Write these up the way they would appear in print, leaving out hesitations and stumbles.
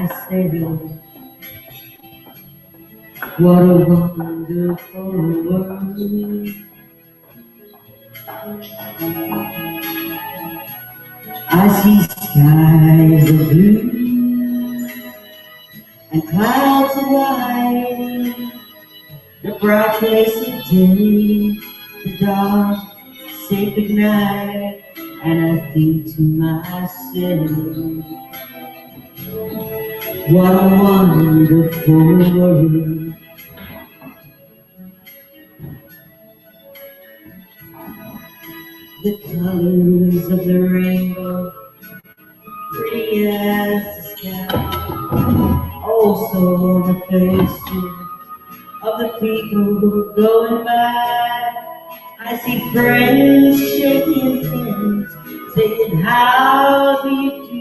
myself, what a wonderful world. I see skies of blue and clouds of white, the bright pleasant day, the dark sacred night, and I think to myself, what a wonderful world. The colors of the rainbow, pretty as the sky, also on the faces of the people going by. I see friends shaking hands, saying, how do you do?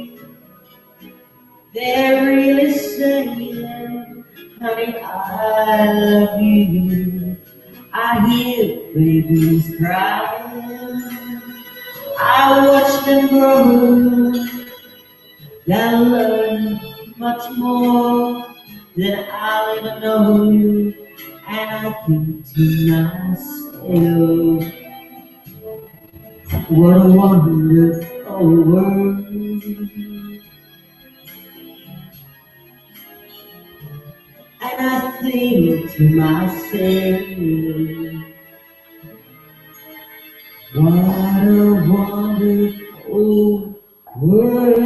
They're really saying, honey, I love you. I hear babies crying, I watch them grow, I learn much more than I'll ever know, and I think to myself, what a wonderful world. And I think to myself, what a wonderful world.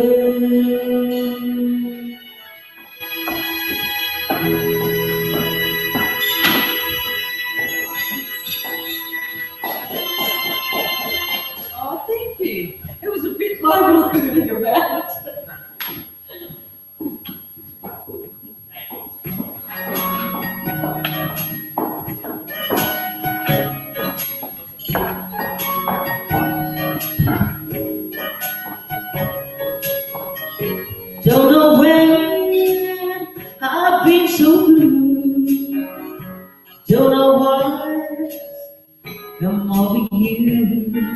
Oh, thank you. It was a bit low than thinking about. Don't know when I've been so blue. Don't know what's come over you.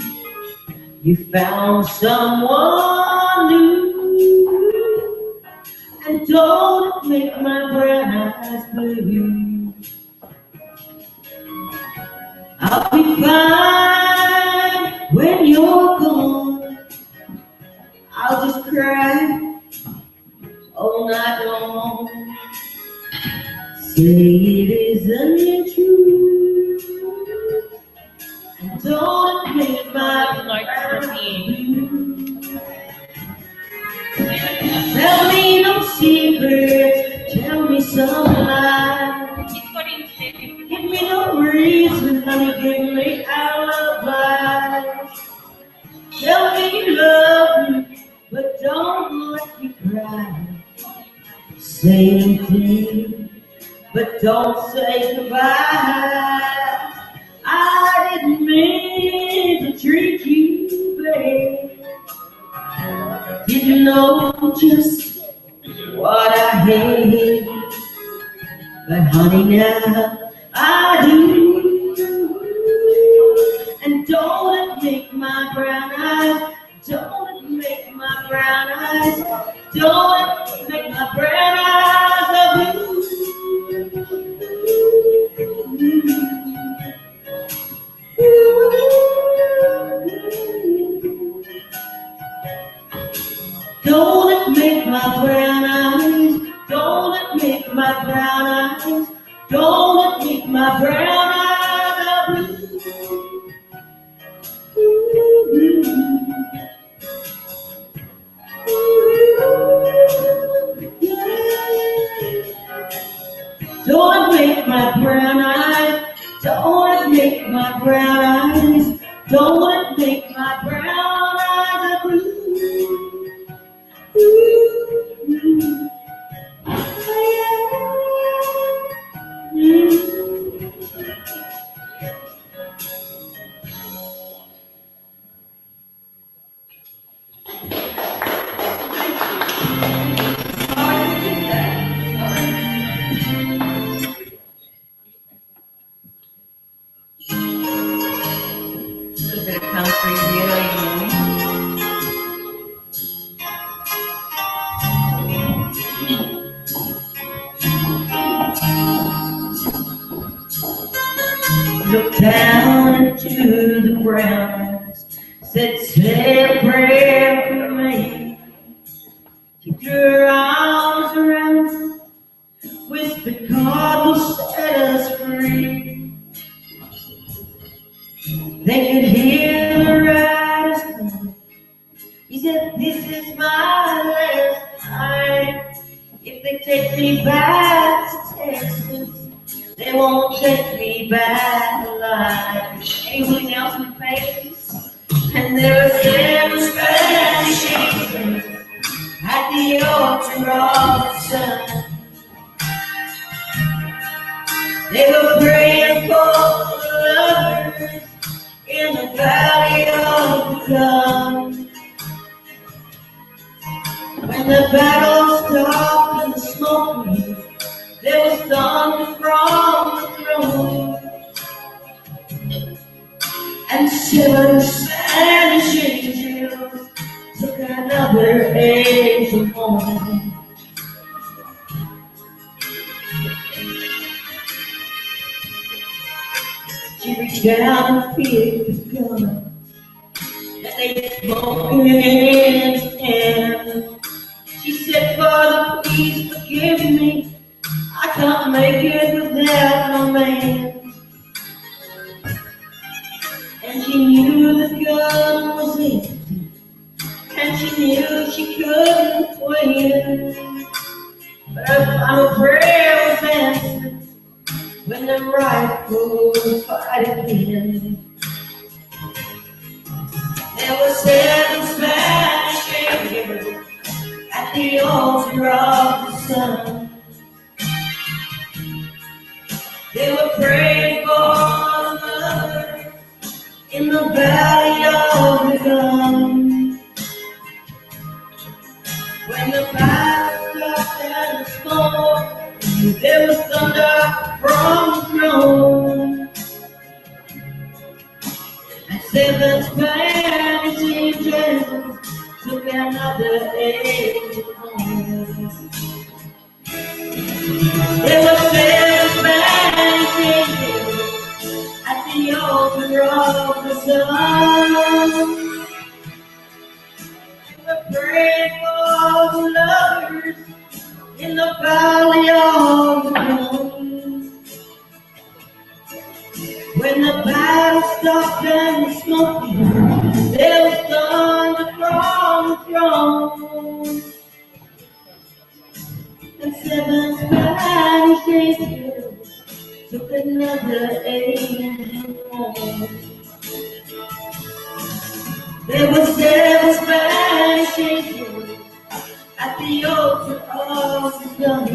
You found someone new, and don't make my brown eyes blue. I'll be fine when you're gone. I'll just cry all night long. Say it isn't true, and don't make my heart blue. Tell me no secrets, tell me some lies. Give me no reason, honey, give me alibis. Tell me you love me, but don't let me cry. Say anything, but don't say goodbye. I didn't mean to treat you bad. Didn't know just what I hate, but honey, now I do. And don't make my brown eyes, don't make my brown eyes, don't make my brown eyes love you. Don't make my brown eyes, don't make my brown eyes, don't make my brown eyes love you. Don't make my brown eyes, don't make my brown eyes, don't make my brown eyes blue. looked down into the ground, said, say a prayer for me. She threw her arms around us, whispered, God will set us free. They could hear the riders come. He said, this is my last time. If they take me back to Texas, they won't take me back alive. Anyone else with faces? And there were 7 Spanish angels at the altar of the sun. They were praying for the lovers in the valley of the gun. When the battle stopped and the smoke cleared, there was thunder from the throne. And 7 Spanish angels took another angel home. She reached down and picked the gun, and they smoked in his hand. She said, Father, please forgive me. I can't make it without no man. And she knew the gun was empty, and she knew she couldn't win. But her final prayer was answered when the rifles fight again. There were 7 Spanish angels at the altar of the sun. They were praying for the mother in the valley of the gun. When the fire stopped and the smoke, there was thunder from the throne. And 7 Spanish angels took another angel home. There were 7 Spanish angels at the altar of the sun. They were praying for the lovers in the valley of the gun. When the battle stopped and the smoke cleared, there was thunder from the throne. And 7 Spanish angels took another angel home. There were 7 Spanish angels at the altar of the gun.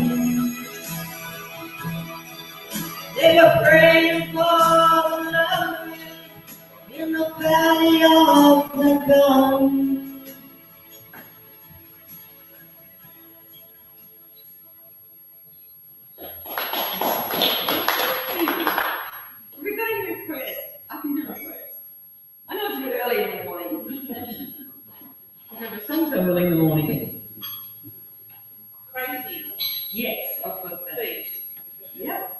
They were praying for the lovers in the valley of the gun. We're going to request. I can do a request. I know it's a bit early in the morning. I've never sung so early in the morning. Crazy. Yes, I've got that. Please. Yep.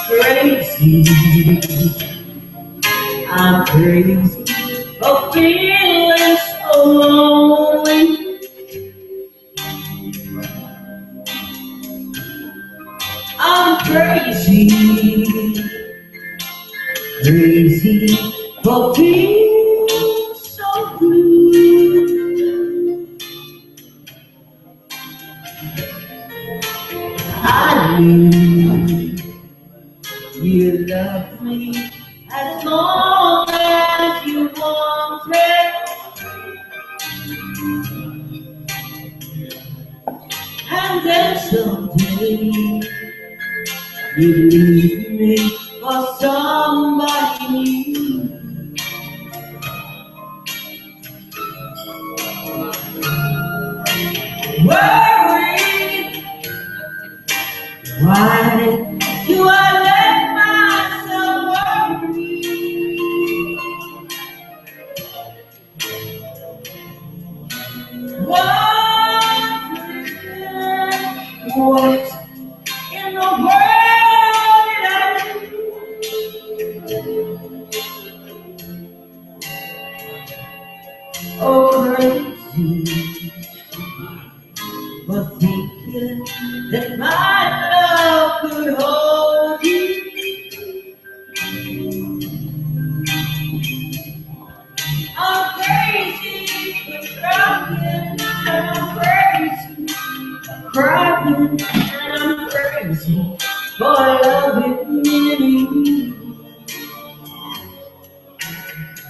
Crazy, I'm crazy for feeling so lonely. I'm crazy, crazy for feeling so blue. I knew you loved me as long as you wanted, and then someday you leave me for somebody new. worried. Why do I let myself worry? What in the world did I do? Oh, crazy for thinking that my love could hold you. I'm crazy for crying, and I'm crazy for crying, and I'm crazy for loving you.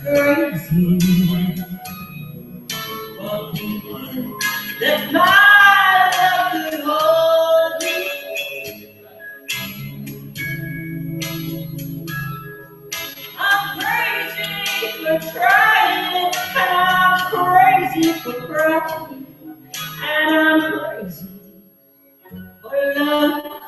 Crazy for thinking that my love could hold me. I'm crazy for trying, and I'm crazy for crying, and I'm crazy for loving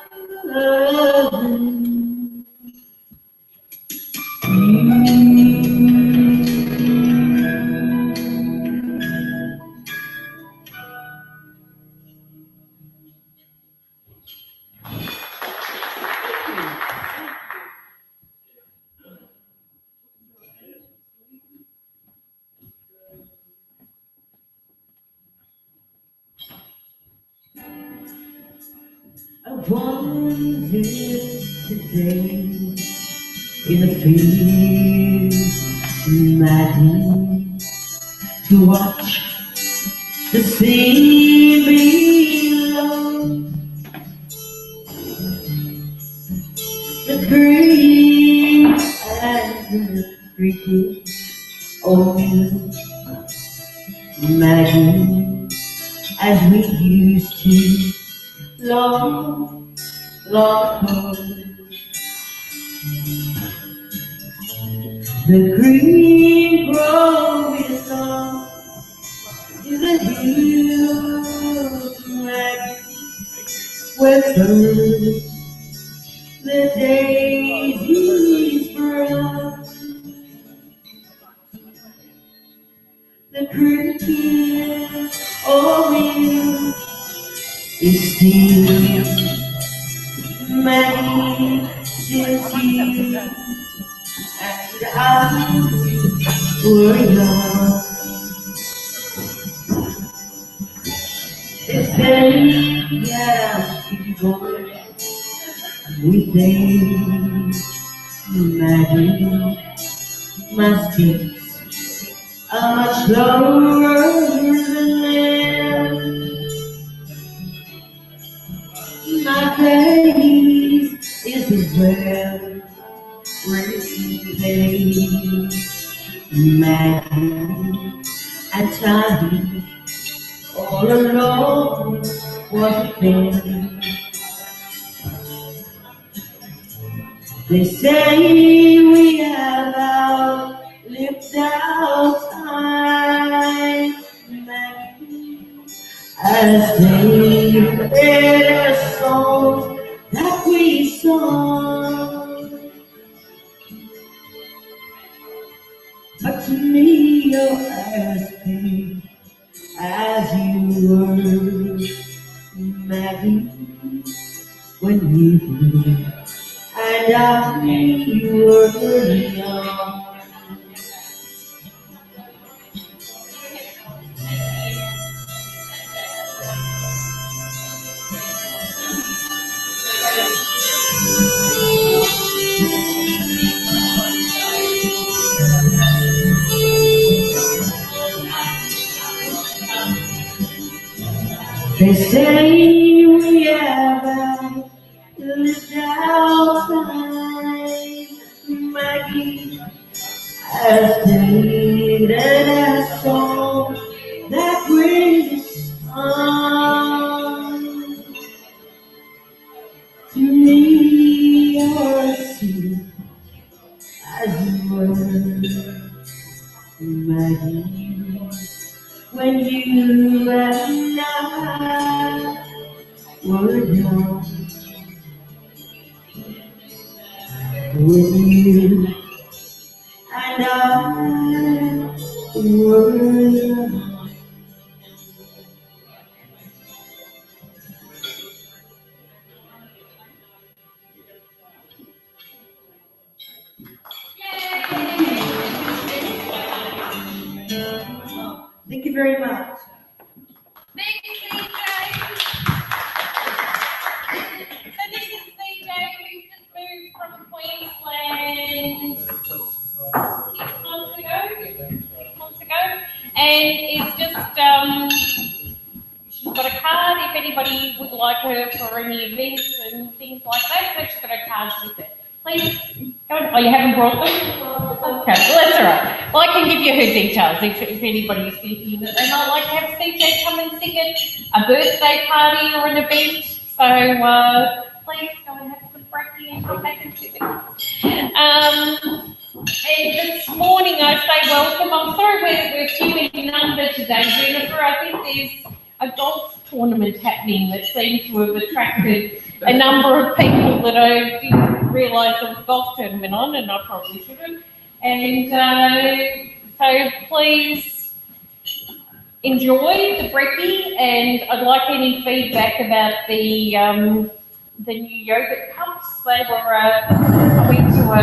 I wanted today in the fields, imagine to watch the sea below, the green and the cricket. Oh, imagine as we used to long, long ago. The green growing on in the hills, where first the daisies brown, the cricket, oh, is still magnificent, and I were young. They say, yeah, keep going with days, imagine my steps are much lower than theirs. My face is the well-written imagine and time all alone was a thing. They say we have outlived our time, as they their songs that we sung. But to me you're as big as you were, Maggie, when you grew, and I knew you were young. They say we have lived our time, Maggie, as sweet as song that brings on. To me, you're as sweet as you were, Maggie, when you and I would know with you, and I would know. Thank you very much. Thank you, CJ. So this is CJ, who's just moved from Queensland 6 months ago, and is just, she's got a card if anybody would like her for any events and things like that, so she's got her cards with her. Please, go on. Oh, you haven't brought them? Okay, well that's all right. Well, I can give you her details if anybody's thinking that they might like to have CJ come and sing at a birthday party or an event. So please go and have some breaking and come back and sit with us. And this morning I say welcome. I'm sorry we're few in number today, Jennifer. I think there's a golf tournament happening that seems to have attracted a number of people that I didn't realise there was a golf tournament on, and I probably shouldn't. And so please enjoy the brekkie, and I'd like any feedback about the new yogurt cups. They were I went to a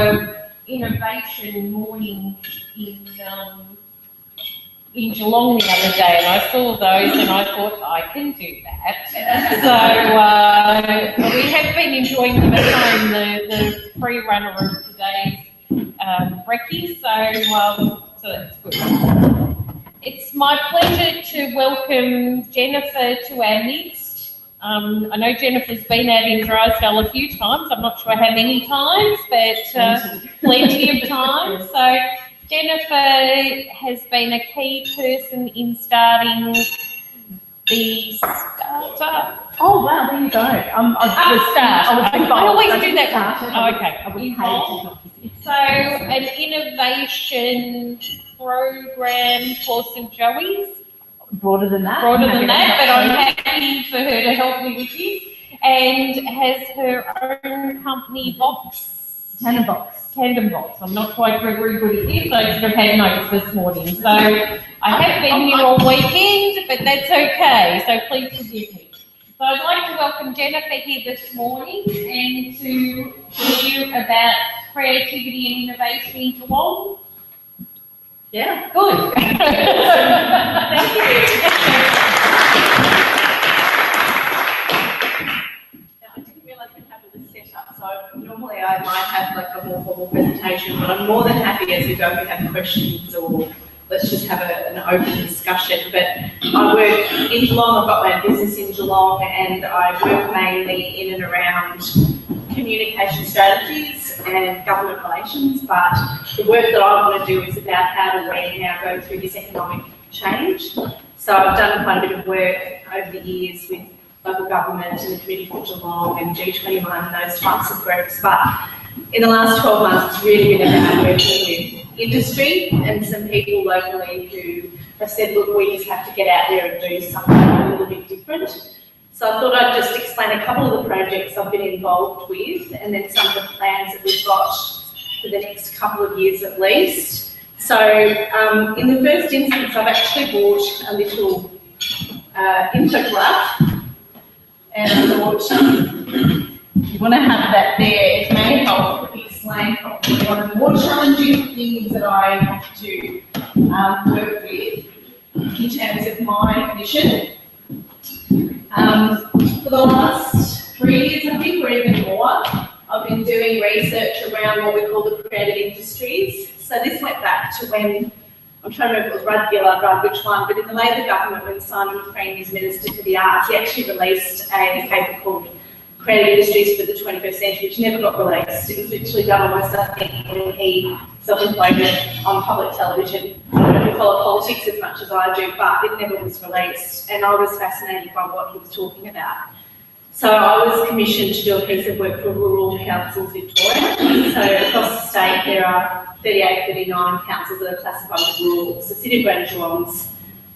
innovation morning in Geelong the other day, and I saw those and I thought I can do that. So we have been enjoying them at home, the pre-runner of today's brekkie, so that's good. It's my pleasure to welcome Jennifer to our midst. I know Jennifer's been out in Drysdale a few times. I'm not sure how many times, but plenty of times. So Jennifer has been a key person in starting the startup. Oh wow, there you go. The start. I always do that. Oh, okay. So an innovation program for St Joey's. Broader than that. But I'm happy for her to help me with this. And has her own company, Vox. tandemVox. I'm not quite very good at this. I should have had notes this morning. So I have been here all weekend, but that's okay. So please forgive me. So I'd like to welcome Jennifer here this morning and to hear about creativity and innovation in Geelong. Yeah. Good. Thank you. I didn't realise we'd have this set up, so normally I might have like a more formal presentation, but I'm more than happy as we go if we have questions or let's just have an open discussion. But I work in Geelong, I've got my business in Geelong, and I work mainly in and around communication strategies and government relations, but the work that I want to do is about how do we now go through this economic change. So I've done quite a bit of work over the years with local government and the Committee for Geelong and G21 and those types of groups, but in the last 12 months it's really been about working with industry and some people locally who have said, look, we just have to get out there and do something a little bit different. So I thought I'd just explain a couple of the projects I've been involved with and then some of the plans that we've got for the next couple of years at least. So in the first instance, I've actually bought a little infograph, and I thought you want to have that there. It may help explain probably one of the more challenging things that I have to work with in terms of my mission. For the last 3 years, I think, or even more, I've been doing research around what we call the creative industries. So this went back to when, I'm trying to remember if it was Rudd which one, but in the Labor government when Simon Crean was Minister for the Arts, he actually released a paper called Creative Industries for the 21st Century, which never got released. It was literally done almost, I think, when he self-employed on public television. I don't know if you follow politics as much as I do, but it never was released, and I was fascinated by what he was talking about. So I was commissioned to do a piece of work for Rural Councils Victoria. So across the state there are 38, 39 councils that are classified as rural. So City of Greater Geelong's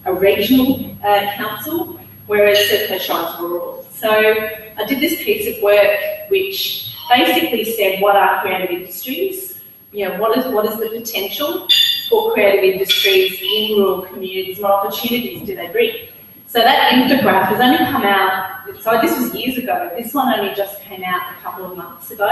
a regional council, whereas Serco shines rural. So I did this piece of work which basically said, what are creative industries? You know, what is the potential for creative industries in rural communities? What opportunities do they bring? So that infographic has only come out, so this was years ago, this one only just came out a couple of months ago,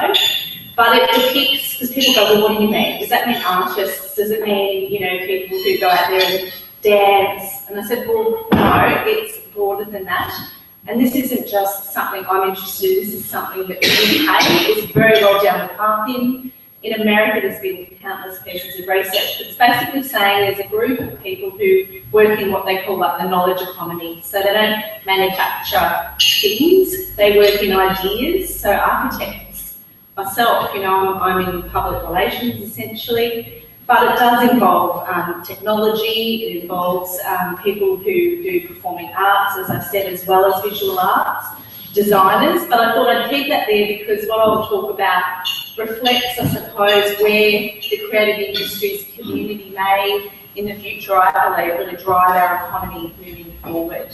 but it depicts, because people go, well, what do you mean? Does that mean artists? Does it mean, you know, people who go out there and dance? And I said, well, no, it's broader than that. And this isn't just something I'm interested in, this is something that the UK is very well down the path in. In America, there's been countless pieces of research that's basically saying there's a group of people who work in what they call like the knowledge economy. So they don't manufacture things, they work in ideas. So architects, myself, you know, I'm in public relations essentially, but it does involve technology, it involves people who do performing arts, as I said, as well as visual arts, designers. But I thought I'd keep that there because what I'll talk about reflects, I suppose, where the creative industries community may, in the future, I believe, really drive our economy moving forward.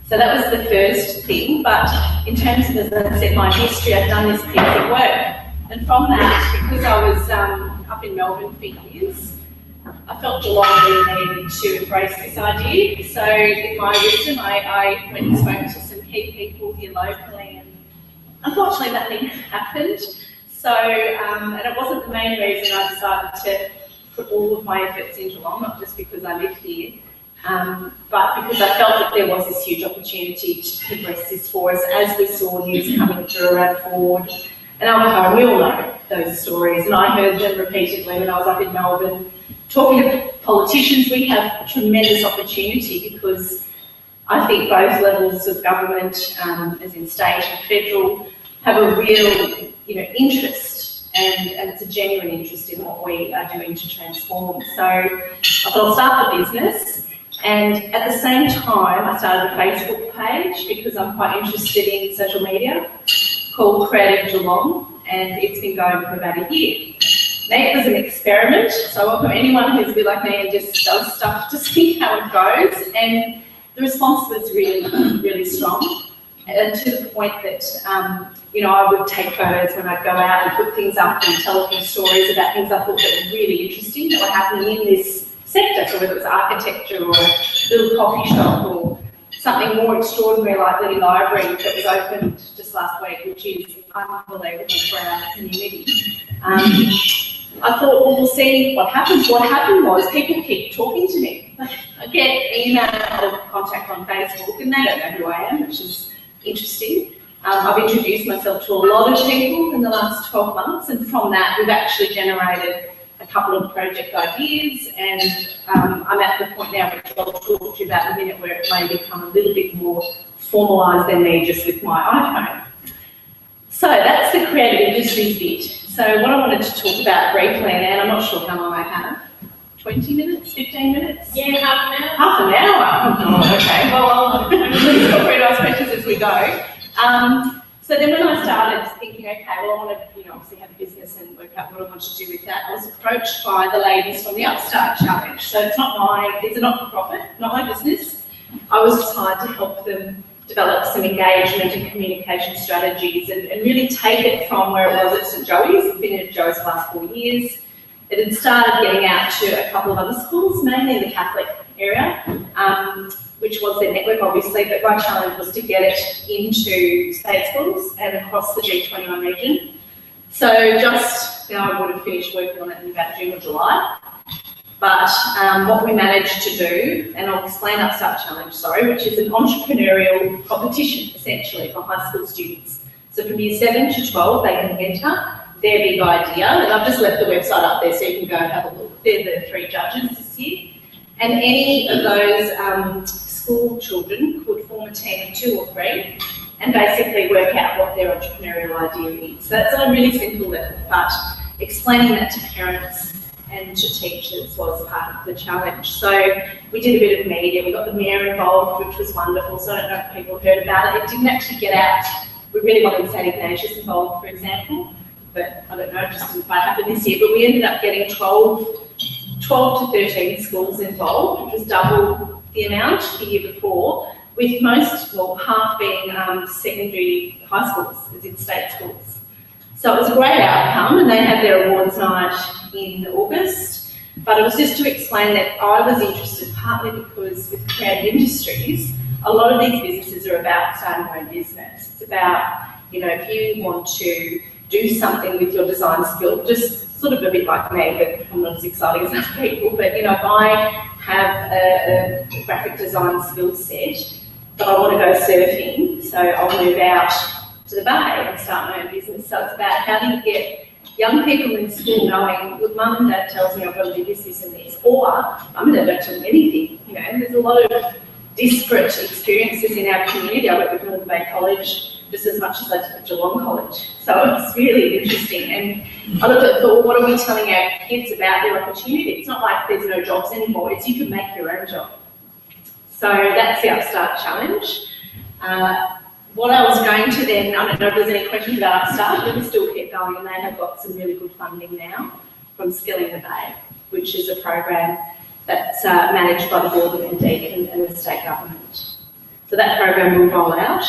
So that was the first thing, but in terms of, as I said, my history, I've done this piece of work. And from that, because I was up in Melbourne for years, I felt Geelong really needed to embrace this idea. So in my wisdom, I went and spoke to some key people here locally, and unfortunately nothing happened. So, and it wasn't the main reason I decided to put all of my efforts in Geelong, not just because I live here, but because I felt that there was this huge opportunity to progress this for us as we saw news coming through around Ford and Alcoa. We all know those stories, and I heard them repeatedly when I was up in Melbourne. Talking to politicians, we have tremendous opportunity because I think both levels of government, as in state and federal, have a real, you know, interest, and it's a genuine interest in what we are doing to transform. So I thought I'll start the business, and at the same time I started a Facebook page because I'm quite interested in social media, called Creative Geelong, and it's been going for about a year. Now it was an experiment, so I welcome anyone who's a bit like me and just does stuff to see how it goes, and the response was really, really strong, and to the point that you know, I would take photos when I'd go out and put things up and tell a few stories about things I thought that were really interesting that were happening in this sector, so whether it was architecture or a little coffee shop or something more extraordinary like Liddy Library that was opened just last week, which is unbelievable for our community. I thought, well, we'll see what happens. What happened was people keep talking to me. I get email or contact on Facebook and they don't know who I am, which is interesting. I've introduced myself to a lot of people in the last 12 months, and from that we've actually generated a couple of project ideas, and I'm at the point now which I'll talk to you about in a minute where it may become a little bit more formalised than me just with my iPhone. So that's the creative industries bit. So what I wanted to talk about briefly, and I'm not sure how long I have, 20 minutes, 15 minutes? Yeah, half an hour. Half an hour? Oh, okay. Well, I'll feel free to ask questions as we go. So then when I started thinking, okay, well, I want to, you know, obviously have a business and work out what I want to do with that, I was approached by the ladies from the UpStart Challenge. So it's a not-for-profit, not my business. I was just hired to help them develop some engagement and communication strategies and really take it from where it was at St Joey's. It's been at Joey's the last 4 years. It had started getting out to a couple of other schools, mainly the Catholic area, which was their network obviously, but my challenge was to get it into state schools and across the G21 region. So just now I would have finished working on it in about June or July. But what we managed to do, and I'll explain UpStart Challenge, which is an entrepreneurial competition essentially for high school students. So from year 7 to 12 they can enter their big idea, and I've just left the website up there so you can go and have a look. They're the 3 judges this year. And any of those school children could form a team of 2 or 3 and basically work out what their entrepreneurial idea is. So that's on a really simple level, but explaining that to parents and to teachers was part of the challenge. So we did a bit of media, we got the mayor involved, which was wonderful, so I don't know if people heard about it. It didn't actually get out. We really wanted St Ignatius involved, for example, but I don't know, it just didn't quite happen this year, but we ended up getting 12 to 13 schools involved, which was double the amount the year before, with most, well, half being secondary high schools, as in state schools. So it was a great outcome, and they had their awards night in August. But it was just to explain that I was interested partly because with creative industries, a lot of these businesses are about starting their own business. It's about, you know, if you want to do something with your design skill, just sort of a bit like me, but I'm not as exciting as other people, but, you know, if I have a graphic design skill set, but I want to go surfing, so I'll move out to the bay and start my own business. So it's about how do you get young people in school knowing, look, mum and dad tells me I've got to do this, this and this, or mum and dad don't tell me anything. You know, there's a lot of disparate experiences in our community. I work with Northern Bay College just as much as I did at Geelong College. So it's really interesting. And I looked at thought, what are we telling our kids about their opportunity? It's not like there's no jobs anymore, it's you can make your own job. So that's the UpStart challenge. What I was going to then, I don't know if there's any questions about UpStart, but we still keep going, and they have got some really good funding now from Skilling the Bay, which is a program that's managed by the Board of ND and the state government. So that program will roll out.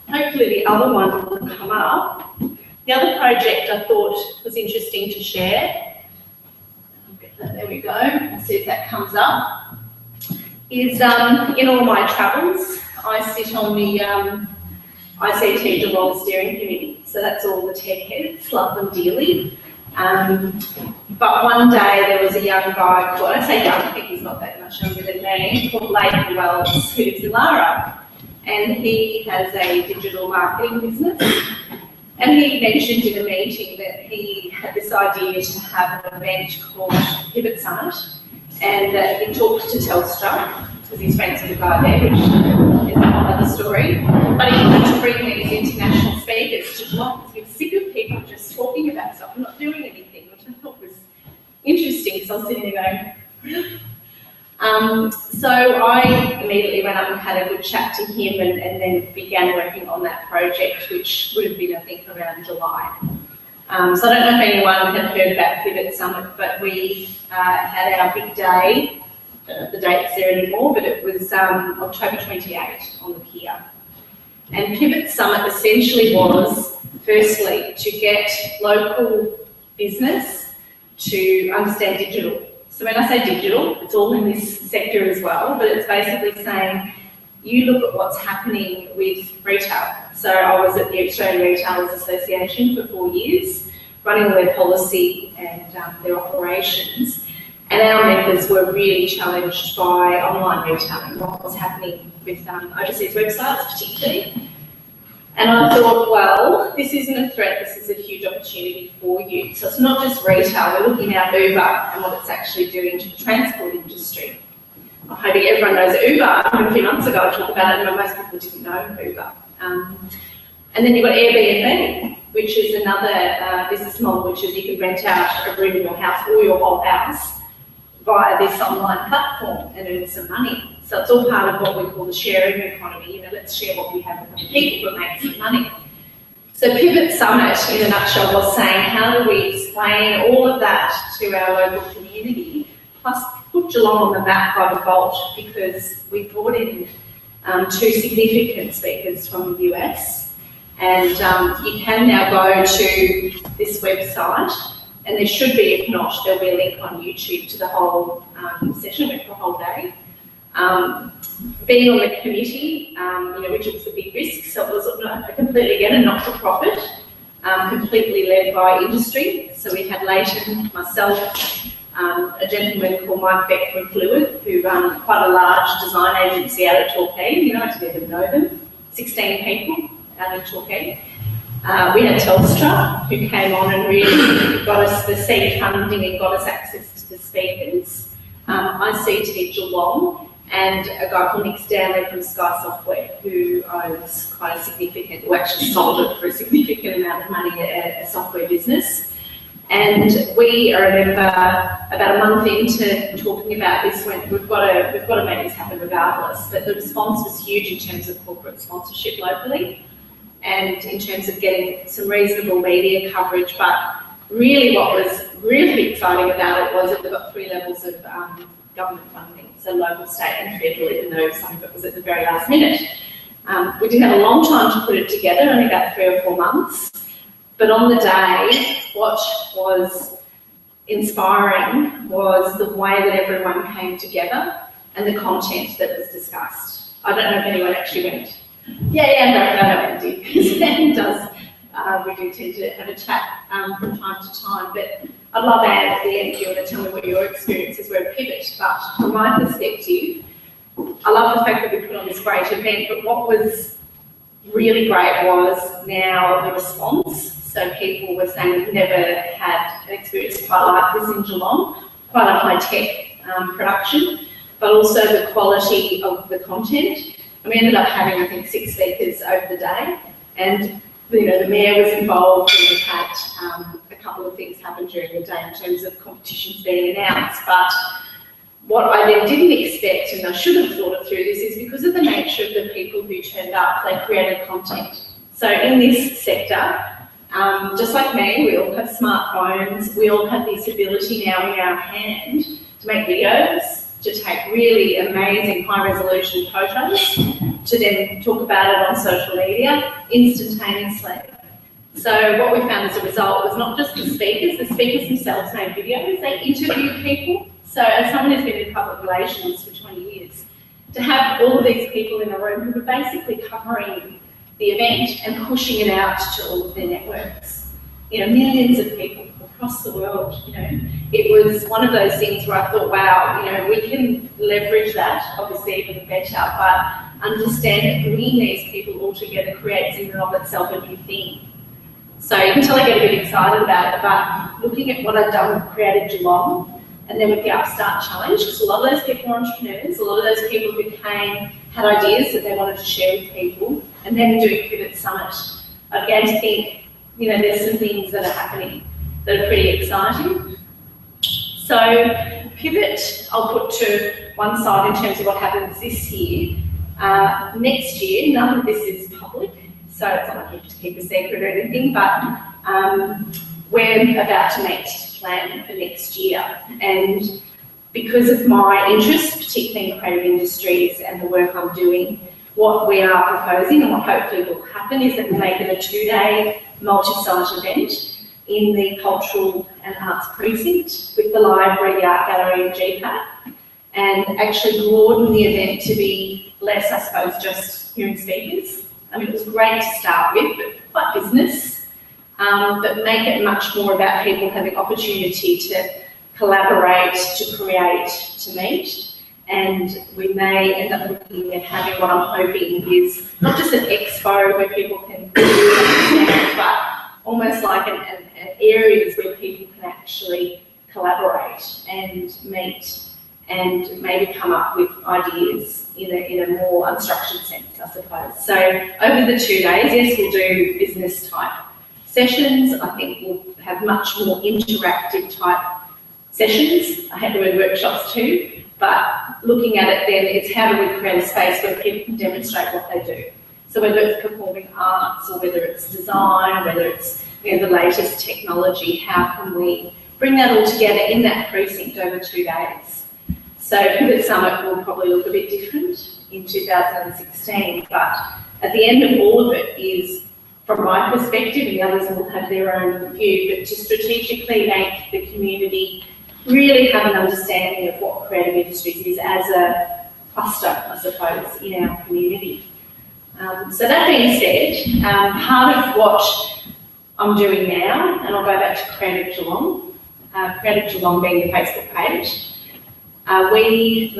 Hopefully the other one will come up. The other project I thought was interesting to share, I'll get that, there we go, let's see if that comes up, is in all my travels, I sit on the ICT Geelong steering committee, so that's all the tech heads, love them dearly. But one day there was a young guy called, I say young, I think he's not that much younger than me, called Leighton Wells, who lives in Lara, and he has a digital marketing business. And he mentioned in a meeting that he had this idea to have an event called Pivot Summit, and he talked to Telstra, because he's friends with the guy there, which is another story. But he wanted to bring these international speakers to Geelong, because he was sick of people just talking about stuff and not doing anything, which I thought was interesting, because I was sitting there going, really? So I immediately went up and had a good chat to him and then began working on that project, which would have been, I think, around July. So I don't know if anyone had heard about Pivot Summit, but we had our big day. I don't know if the date's there anymore, but it was October 28 on the pier. And Pivot Summit essentially was, firstly, to get local business to understand digital. So when I say digital, it's all in this sector as well, but it's basically saying, you look at what's happening with retail. So I was at the Australian Retailers Association for 4 years, running their policy and their operations. And our members were really challenged by online retailing, what was happening with overseas websites particularly. And I thought, well, this isn't a threat, this is a huge opportunity for you. So it's not just retail, we're looking at Uber and what it's actually doing to the transport industry. I'm hoping everyone knows Uber. A few months ago I talked about it, but most people didn't know Uber. And then you've got Airbnb, which is another business model, which is you can rent out a room in your house or your whole house via this online platform and earn some money. So it's all part of what we call the sharing economy. You know, let's share what we have with other people to make some money. So Pivot Summit, in a nutshell, was saying, how do we explain all of that to our local community, plus put Geelong on the map by default, because we brought in 2 significant speakers from the US, and you can now go to this website, and there should be, if not, there'll be a link on YouTube to the whole session, went for a whole day. Being on the committee, which was a big risk, so it was completely, again, a not-for-profit, completely led by industry. So we had Leighton, myself, a gentleman called Mike Beck from Fluid, who run quite a large design agency out of Torquay. I didn't even know them, 16 people out of Torquay. We had Telstra, who came on and really got us the seed funding and got us access to the speakers. ICT Geelong, and a guy called Nick Stanley from Sky Software, who owns quite a significant, who actually sold it for a significant amount of money at a software business. And we, I remember, about a month into talking about this, went, we've got to make this happen regardless. But the response was huge in terms of corporate sponsorship locally, and in terms of getting some reasonable media coverage. But really, what was really exciting about it was that we've got 3 levels of government funding, so local, state and federal, even though some of it was at the very last minute. We didn't have a long time to put it together, only about 3 or 4 months. But on the day, what was inspiring was the way that everyone came together and the content that was discussed. I don't know if anyone actually went. No, we did. It does. We do tend to have a chat from time to time, but I'd love, Anne, at the end, if you want to tell me what your experiences were at Pivot. But from my perspective, I love the fact that we put on this great event, but what was really great was now the response. So people were saying we've never had an experience quite like this in Geelong, quite a high-tech production, but also the quality of the content. And we ended up having, I think, 6 speakers over the day, and the mayor was involved, and we had a couple of things happen during the day in terms of competitions being announced. But what I then didn't expect, and I should have thought it through this, is because of the nature of the people who turned up, they created content. So in this sector, just like me, we all have smartphones, we all have this ability now in our hand to make videos, to take really amazing high-resolution photos, to then talk about it on social media instantaneously. So what we found as a result was not just the speakers themselves made videos, they interviewed people. So as someone who's been in public relations for 20 years, to have all of these people in a room who were basically covering the event and pushing it out to all of their networks. Millions of people across the world, It was one of those things where I thought, wow, we can leverage that, obviously even better, but understand that bringing these people all together creates in and of itself a new thing. So you can tell I get a bit excited about it, but looking at what I've done with Creative Geelong, and then with the UpStart Challenge, because a lot of those people are entrepreneurs, a lot of those people who had ideas that they wanted to share with people, and then doing Pivot Summit, I began to think, there's some things that are happening that are pretty exciting. So Pivot, I'll put to one side in terms of what happens this year. Next year, none of this is public, so it's not like you have to keep a secret or anything, but we're about to meet to plan for next year. And because of my interest, particularly in creative industries and the work I'm doing, what we are proposing and what hopefully will happen is that we make it a 2-day multi-site event in the Cultural and Arts Precinct with the library, the art gallery and GPAC, and actually broaden the event to be less, I suppose, just hearing speakers. I mean, it was great to start with, but quite business, but make it much more about people having opportunity to collaborate, to create, to meet. And we may end up looking at having what I'm hoping is not just an expo where people can understand, but almost like an areas where people can actually collaborate and meet and maybe come up with ideas in a more unstructured sense, I suppose. So over the 2 days, yes, we'll do business type sessions. I think we'll have much more interactive type sessions. I had the word workshops too, but looking at it then, it's how do we create a space where people can demonstrate what they do. So whether it's performing arts or whether it's design, whether it's the latest technology, how can we bring that all together in that precinct over 2 days? So Pivot Summit will probably look a bit different in 2016, but at the end of all of it is, from my perspective, and the others will have their own view, but to strategically make the community really have an understanding of what creative industries is as a cluster, I suppose, in our community. So that being said, part of what I'm doing now, and I'll go back to Creative Geelong being the Facebook page. I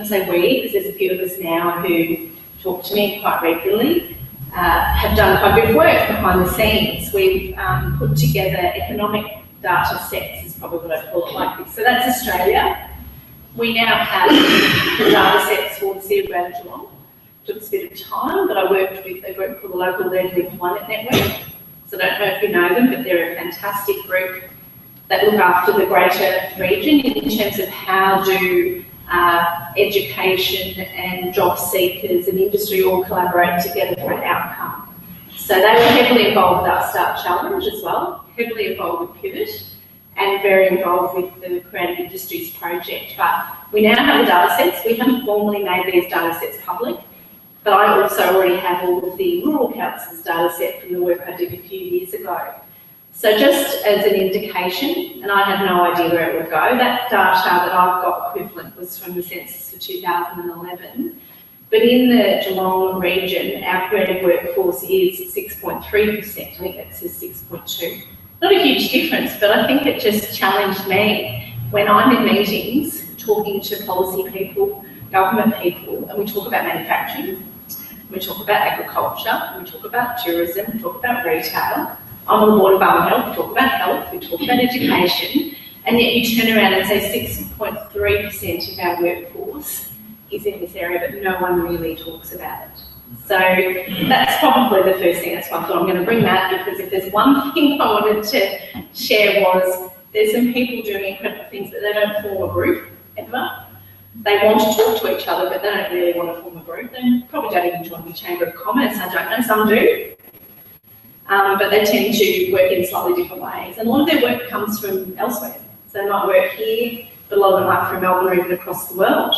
say we, because there's a few of us now who talk to me quite regularly, have done quite a bit of work behind the scenes. We've put together economic data sets, is probably what I'd call it like this. So that's Australia. We now have the data sets for the City of Greater Geelong. Took us a bit of time, but I worked with a group called the Local Learning Employment Network. So I don't know if you know them, but they're a fantastic group that look after the greater region in terms of how do education and job seekers and industry all collaborate together for an outcome. So they were heavily involved with our UpStart Challenge as well, heavily involved with Pivot, and very involved with the Creative Industries project. But we now have the data sets. We haven't formally made these data sets public, but I also already have all of the Rural Council's data set from the work I did a few years ago. So just as an indication, and I had no idea where it would go, that data that I've got equivalent was from the census for 2011. But in the Geelong region, our creative workforce is 6.3%. I think that says 6.2. Not a huge difference, but I think it just challenged me when I'm in meetings talking to policy people, government people, and we talk about manufacturing, we talk about agriculture, we talk about tourism, we talk about retail. I'm on the board of Health, we talk about health, we talk about education, and yet you turn around and say 6.3% of our workforce is in this area, but no one really talks about it. So that's probably the first thing. That's why I thought I'm going to bring that, because if there's one thing I wanted to share was there's some people doing incredible things, but they don't form a group ever. They want to talk to each other, but they don't really want to form a group. They probably don't even join the Chamber of Commerce. I don't know, some do. But they tend to work in slightly different ways. And a lot of their work comes from elsewhere. So they might work here, but a lot of them might from Melbourne or even across the world.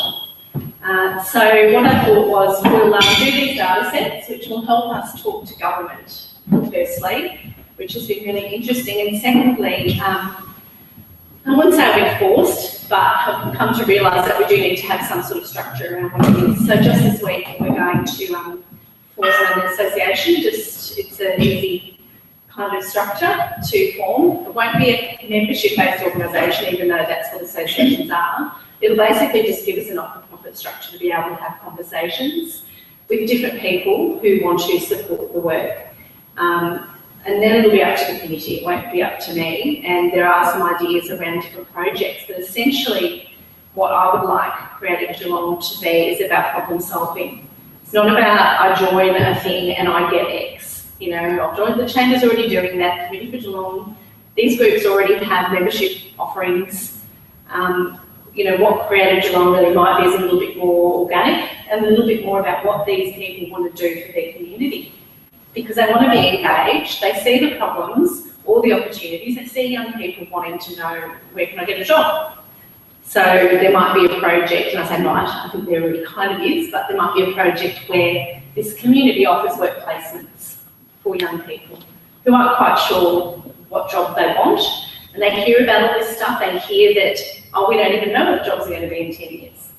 So what I thought was we'll do these data sets, which will help us talk to government, firstly, which has been really interesting. And secondly, I wouldn't say we're forced, but have come to realise that we do need to have some sort of structure around what it is. So just this week, we're going to form an association. It's an easy kind of structure to form. It won't be a membership-based organisation, even though that's what associations are. It'll basically just give us an not-for-profit structure to be able to have conversations with different people who want to support the work. And then it'll be up to the committee, it won't be up to me. And there are some ideas around different projects, but essentially what I would like Creative Geelong to be is about problem solving. It's not about I join a thing and I get X. You know, I've joined, the Chamber's already doing that, Committee for Geelong. These groups already have membership offerings. You know, what Creative Geelong really might be is a little bit more organic and a little bit more about what these people want to do for their community. Because they want to be engaged, they see the problems, all the opportunities, they see young people wanting to know, where can I get a job? So there might be a project, and I say might, I think there already kind of is, but there might be a project where this community offers work placements for young people who aren't quite sure what job they want, and they hear about all this stuff, they hear that, oh, we don't even know what jobs are going to be in 10 years.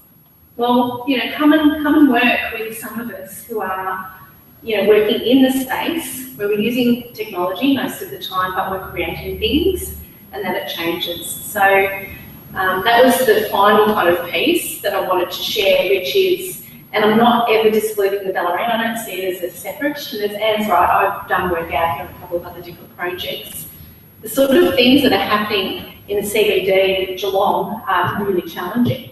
Well, you know, come and work with some of us who are, you know, working in the space where we're using technology most of the time, but we're creating things, and that it changes. So that was the final kind of piece that I wanted to share, which is, and I'm not ever disbelieving the Ballarat, I don't see it as a separate, and as Anne's right, I've done work out here on a couple of other different projects. The sort of things that are happening in the CBD in Geelong are really challenging.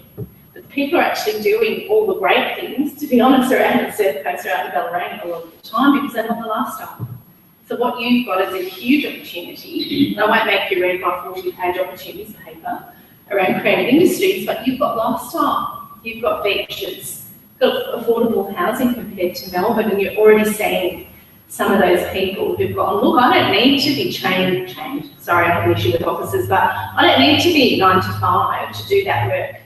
But people are actually doing all the great things, to be honest, around the Surf Coast, around the Ballarat a lot of the time, because they want the lifestyle. So what you've got is a huge opportunity, and I won't make you read my 40-page opportunities paper around creative industries, but you've got lifestyle, you've got beaches, you've got affordable housing compared to Melbourne, and you're already seeing some of those people who've gone, look, I don't need to be trained, sorry, I have an issue with offices, but I don't need to be 9 to 5 to do that work.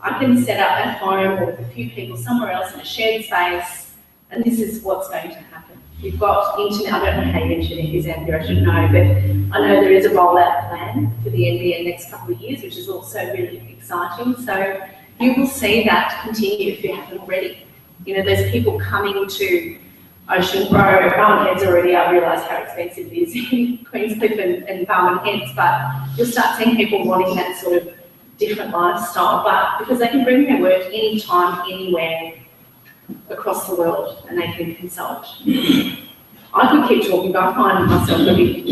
I can set up at home or with a few people somewhere else in a shared space, and this is what's going to happen. You've got internet, I don't know how your internet is, Andrew, I should know, but I know there is a rollout plan for the NBN next couple of years, which is also really exciting. So you will see that continue if you haven't already. You know, there's people coming to Ocean Grove, Barwon Heads already, I realise how expensive it is in Queenscliff and Barwon Heads, but you'll start seeing people wanting that sort of different lifestyle, but because they can bring their work anytime, anywhere across the world, and they can consult. I could keep talking, but I find myself a bit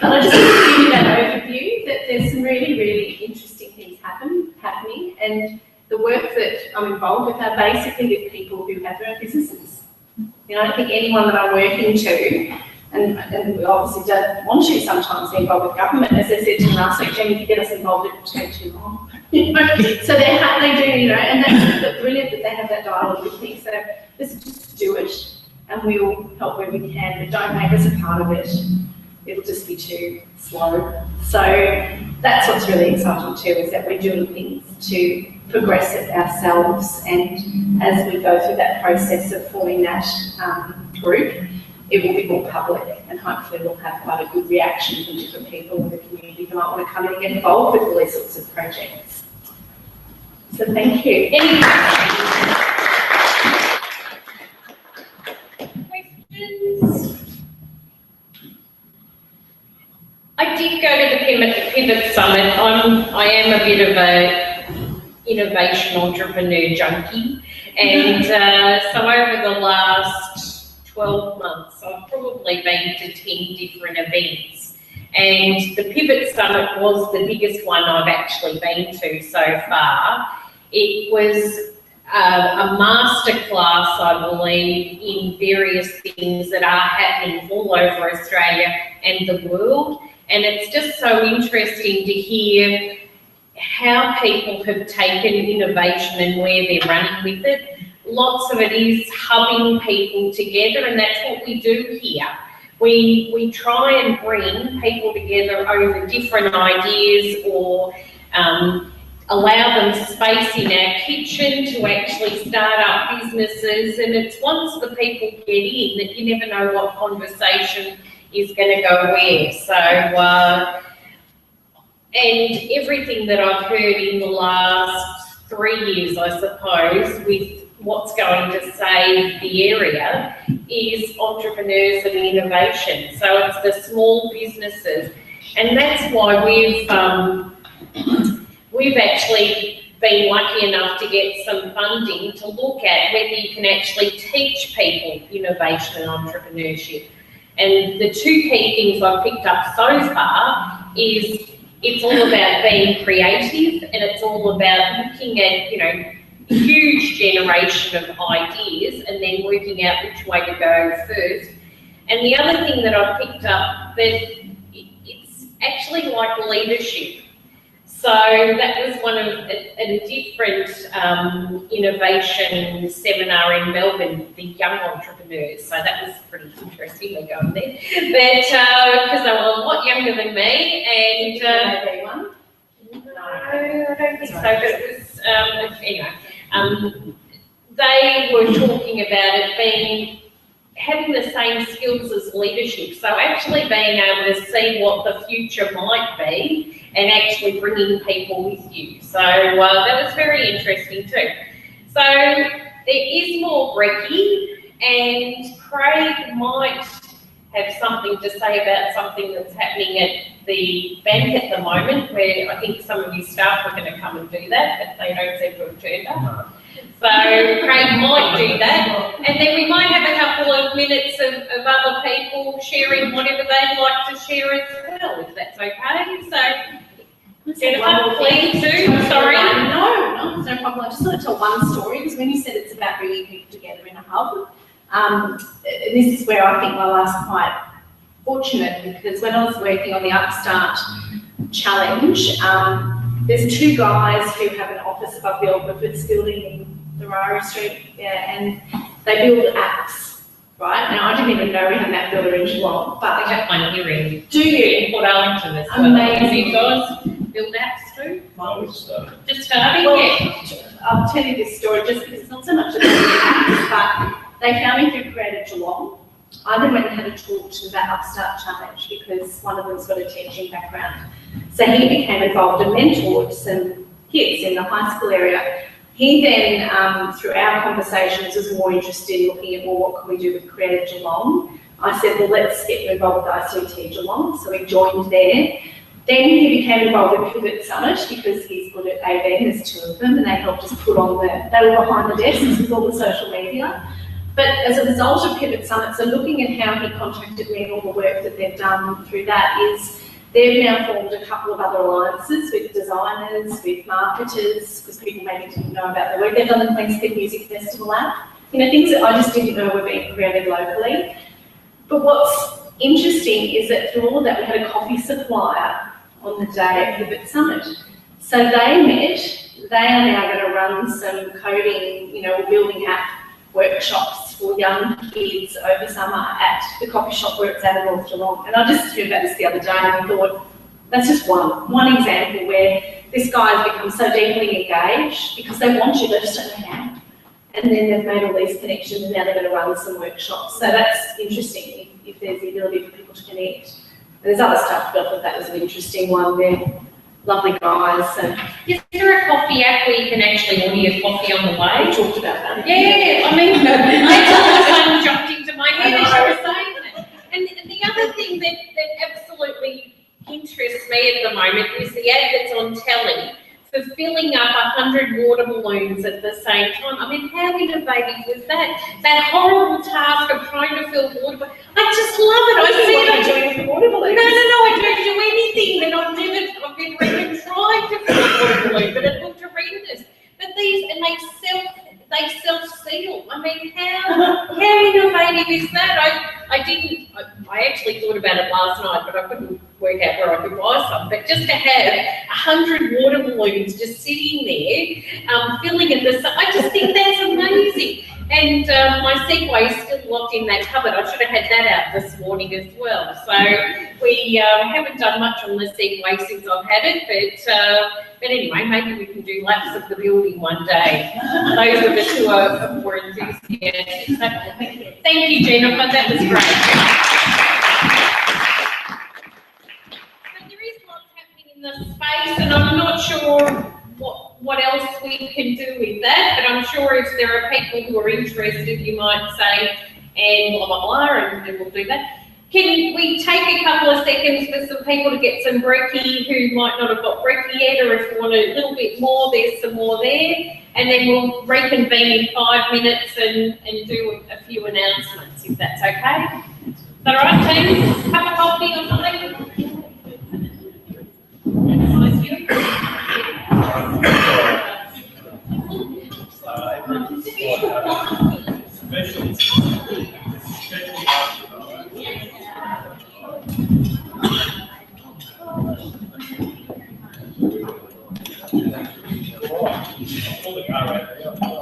but I just want to give you that overview that there's some really, really interesting things happening, and the work that I'm involved with are basically with people who have their own businesses. You know, I don't think anyone that I'm working to, and we obviously don't want to sometimes be involved with government, as I said to last week, Jenny, if you get us involved, it will take too long. You know? So they do, you know, and that's brilliant that they have that dialogue with me. So let's just do it, and we'll help where we can, but don't make us a part of it. it'll just be too slow. So that's what's really exciting too, is that we're doing things to progress it ourselves, and as we go through that process of forming that group, it will be more public, and hopefully we'll have quite a good reaction from different people in the community who might want to come in and get involved with all these sorts of projects. So thank you. Any questions? I did go to the Pivot Summit. I am a bit of a innovation entrepreneur junkie, and so over the last 12 months I've probably been to 10 different events, and the Pivot Summit was the biggest one I've actually been to so far. It was a masterclass, I believe, in various things that are happening all over Australia and the world, and it's just so interesting to hear how people have taken innovation and where they're running with it. Lots of it is hubbing people together, and that's what we do here. We try and bring people together over different ideas, or allow them space in our kitchen to actually start up businesses, and it's once the people get in that you never know what conversation is going to go where. So and everything that I've heard in the last 3 years, I suppose, with what's going to save the area is entrepreneurs and innovation. So it's the small businesses, and that's why we've actually been lucky enough to get some funding to look at whether you can actually teach people innovation and entrepreneurship. And the two key things I've picked up so far is it's all about being creative, and it's all about looking at, huge generation of ideas and then working out which way to go first. And the other thing that I've picked up, that it's actually like leadership. So that was one of a different innovation seminar in Melbourne, the young entrepreneurs. So that was pretty interesting. We're going there, but because they were a lot younger than me, and Everyone? no, I don't think so. But it was anyway. They were talking about it being having the same skills as leadership. So actually being able to see what the future might be, and actually bringing people with you. So that was very interesting too. So there is more brekkie, and Craig might have something to say about something that's happening at the bank at the moment, where I think some of his staff are going to come and do that, but they don't seem to have turned up. So Craig might do that, and then we might have a couple of minutes of other people sharing whatever they'd like to share as well, if that's okay. So Jennifer, please do. Sorry. No, it's no problem. I just want to tell one story, because when you said it's about bringing people together in a hub, this is where I think I was quite fortunate, because when I was working on the UpStart challenge, there's two guys who have an office above the Old Griffiths building in the Rara Street, and they build apps, right? Now, I didn't even know we had an app builder in Geelong, but We have one here in do you? Port Arlington as well. Amazing. You guys build apps too? Just starting? Well, Yeah. I'll tell you this story just because it's not so much about the apps, but they found me through Creative Geelong. I then went and had a talk to that UpStart challenge, because one of them's got a teaching background. So he became involved and mentored some kids in the high school area. He then, through our conversations, was more interested in looking at, well, what can we do with Creative Geelong? I said, well, let's get involved with ICT Geelong. So we joined there. Then he became involved with Pivot Summit, because he's good at AV, there's two of them, and they helped us put on they were behind the desks with all the social media. But as a result of Pivot Summit, so looking at how he contacted me and all the work that they've done through that, is they've now formed a couple of other alliances with designers, with marketers, because people maybe didn't know about their work. They've done the Queensland Music Festival app, things that I just didn't know were being created locally. But what's interesting is that through all of that, we had a coffee supplier on the day at Pivot Summit. So they met. They are now going to run some coding, building app workshops for young kids over summer at the coffee shop where it's at in North Geelong. And I just heard about this the other day and I thought, that's just one example where this guy has become so deeply engaged because they want you, they just don't know how. And then they've made all these connections and now they're going to run some workshops. So that's interesting if there's the ability for people to connect. And there's other stuff, but I thought that was an interesting one there. Lovely guys. So. Is there a coffee app where you can actually order your coffee on the way? We talked about that. Yeah, I mean, that's all of a sudden jumped into my head as you were saying it. And the other thing that absolutely interests me at the moment is the ad that's on telly for filling up 100 water balloons at the same time. I mean, how innovative was that? That horrible task of trying to fill water balloons. I just love it. I see it. What are you doing with water balloons? No, I don't do anything, and I've never even tried to fill a water balloon, but it looked horrendous. But these, and they self-seal. I mean, how innovative is that? I actually thought about it last night, but I couldn't work out where I could buy some. But just to have 100 water balloons just sitting there, filling it, I just think that's amazing. And my Segway is still locked in that cupboard. I should have had that out this morning as well. So we haven't done much on the Segway since I've had it, but anyway, maybe we can do laps of the building one day. Those of us who are more enthusiastic. So, thank you, Jennifer. That was great. So there is lots happening in the space, and I'm not sure what else we can do with that, but I'm sure if there are people who are interested, you might say, and blah, blah, blah, and we'll do that. Can we take a couple of seconds for some people to get some brekkie who might not have got brekkie yet, or if you want a little bit more, there's some more there, and then we'll reconvene in 5 minutes and do a few announcements, if that's okay. Is that all right, team? Cup of coffee or something?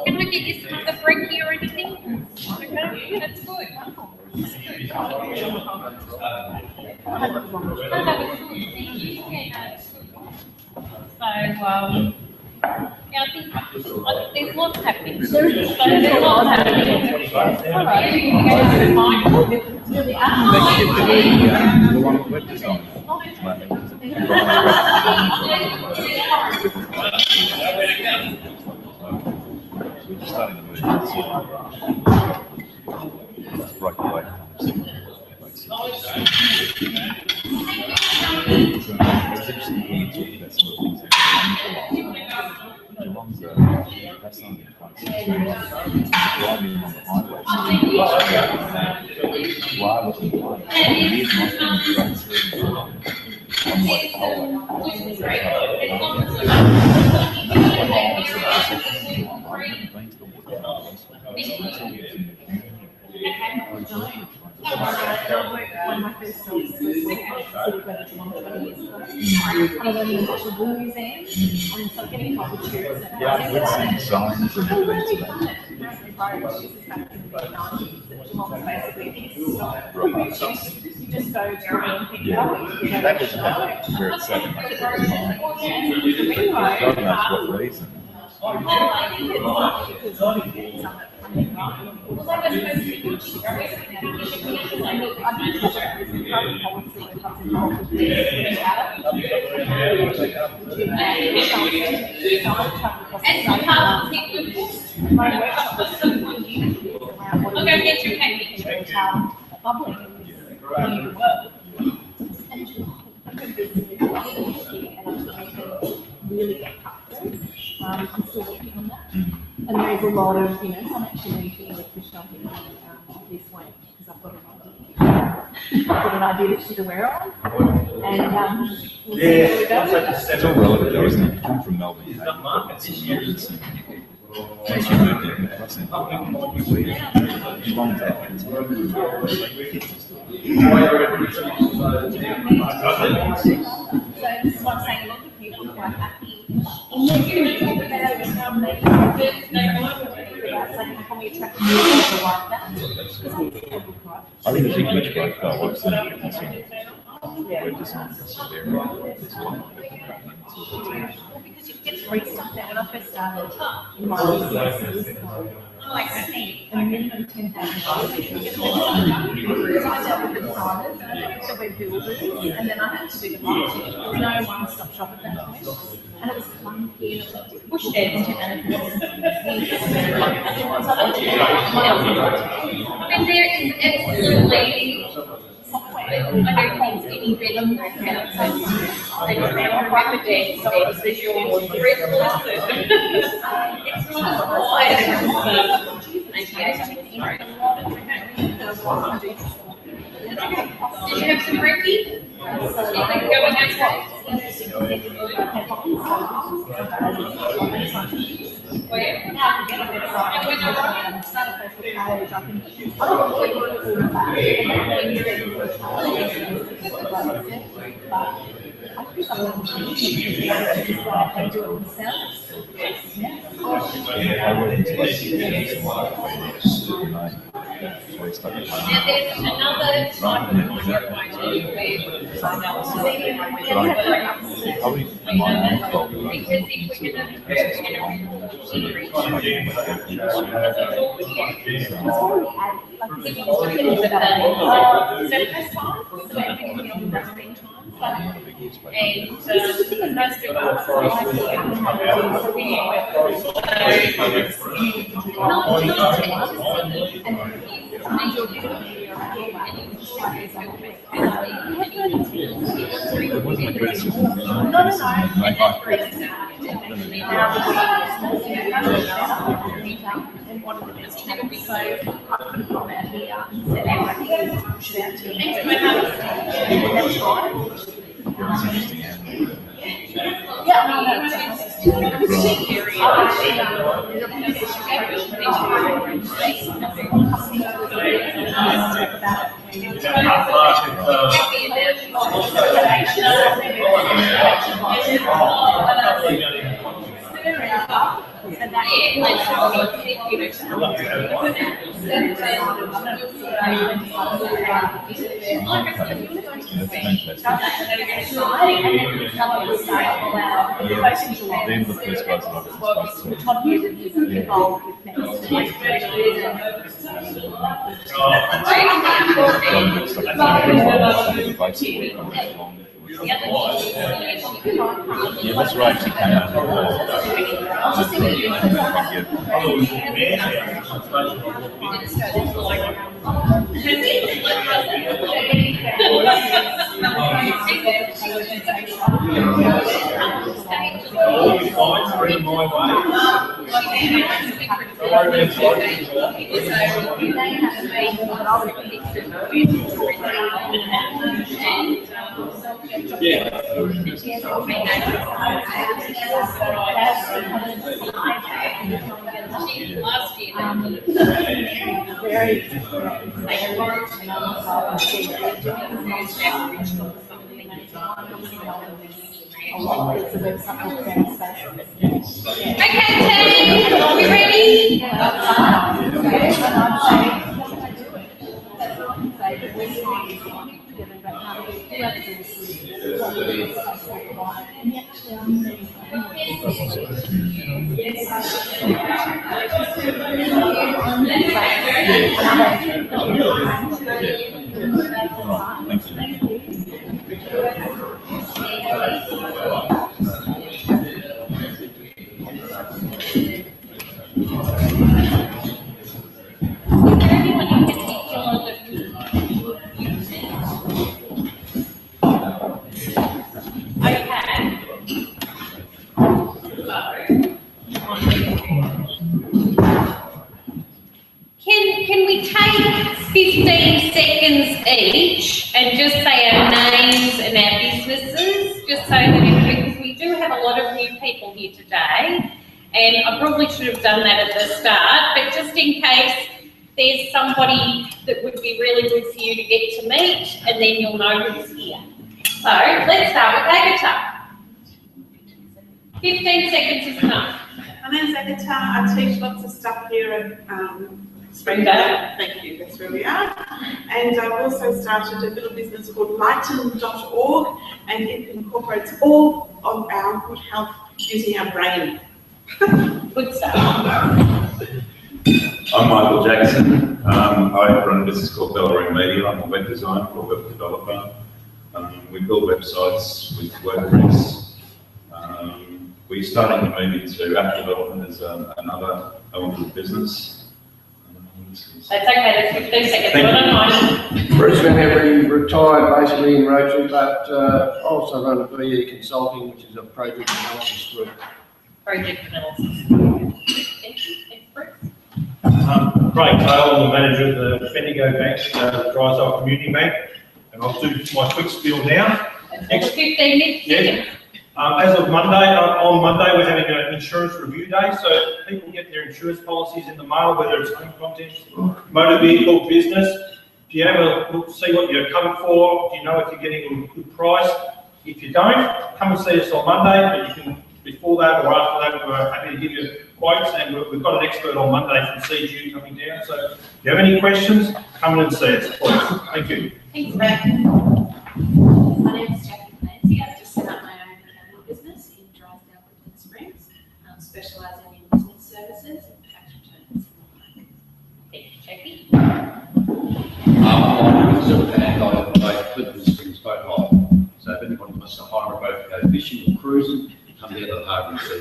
Can we get you some of the brekkie or anything? Okay, that's good. Yeah, I think there's lots happening. There's lots happening. All right. Geelong's that's not in place. Driving on the highway, while looking behind, years not being transferred on like the highway. One of my first jobs was working at City Geelong 20 years ago. And I went in the National Blue Museum and started getting involved with tourists. Yeah, with some signs and things like that. Geelong was basically a big stop. You just go to and pick it up. Yeah, that was where it sat in my mind. God knows what reason. I think it's because of I'll go get your package. Bubbling in the world. And really get comfortable. I'm still working on that. And there's a lot of, I'm actually meeting with Michelle this week because I've got an idea that she's aware of. And we'll see where we go. It's all relevant though, isn't it? You come from Melbourne, you have some years, and as you moved in, across that Geelong's out. So this is what I'm saying, a lot of people are quite happy. And then you talk about maybe about saying how can we attract more people like that. I think it's a huge break though. I've seen it. We're just not necessarily there's a lot of people coming Because you get free stuff out. When I first started, in my business, like a minimum $10,000. Because I dealt with designers, so we're builders, and then I had to do the marketing. There was no one-stop shop at that point. And it was clunky, and it was push edge, and there is absolutely software. I don't think any rhythm workouts. They don't have a rapid dance, so it's visual or breathless. It's not quite. Did you have some brekkie? Going okay? Now there's another type of project I do where probably my own fault. because if we're going to Yeah, that's right. She came out Okay, team, we ready? Can we take 15 seconds each and just say our names and our businesses, just so that because we do have a lot of new people here today, and I probably should have done that at the start, but just in case there's somebody that would be really good for you to get to meet, and then you'll know who's here. So let's start with Agatha. 15 seconds is enough. My name's Agatha. I teach lots of stuff here at Springdale. Thank you, that's where we are. And I've also started a little business called lighten.org, and it incorporates all of our good health using our brain. Good stuff. I'm Michael Jackson. I run a business called Bellarine Media. I'm a web designer or web developer. We build websites with WordPress. We're starting to move into app development as another element of the business. That's okay, that's 15 seconds, I don't mind. Bruce Van Every retired basically in Rotary, but also run a BE Consulting, which is a project analysis group. Project analysis. Thank you, thanks Bruce. Craig Taylor, I'm the manager of the Bendigo Bank, the Drysdale Community Bank, and I'll do my quick spiel now. Next 15 minutes. Yeah. As of Monday, on Monday, we're having an insurance review day, so people get their insurance policies in the mail, whether it's home contents, motor vehicle, business. Do you have a look to see what you're covered for? Do you know if you're getting a good price? If you don't, come and see us on Monday, but you can, before that or after that, we're happy to give you quotes, and we've got an expert on Monday from CGU coming down, so if you have any questions, come in and see us, please. Thank you. Thanks, Brad. My name is Jackie Clancy. I've just set up my own accounting business in Drysdale, Springs, specialising in business services and tax returns. Thank you, Jackie. My name is Phil, and I live in Springs Boat Hall. So if anybody wants to hire a boat to go fishing or cruising, come down to the harbour and see.